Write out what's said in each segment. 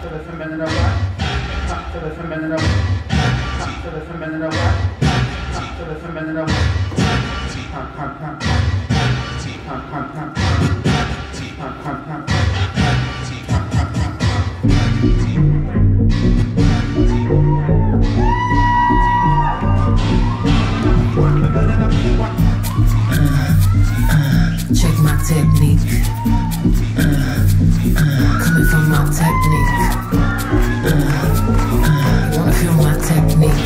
to the feminine of what? Up to the feminine of up to the feminine of what? Up to the feminine of pump, pump, pump. Pump, pump, pump. Pump, pump, pump. Pump, pump, pump. Check my technique. Coming from my technique. You wanna feel my technique?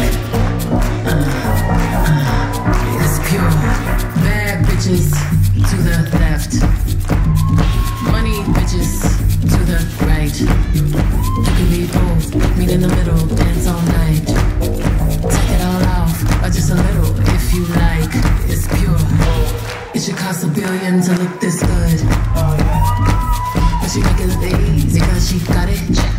It's pure. Bad bitches to the left. Money bitches to the right. You can be both. Meet in the middle. Dance all night. Take it all off, or just a little if you like. It's pure. It should cost $1 billion to look this good. But she make it look easy cause she got it.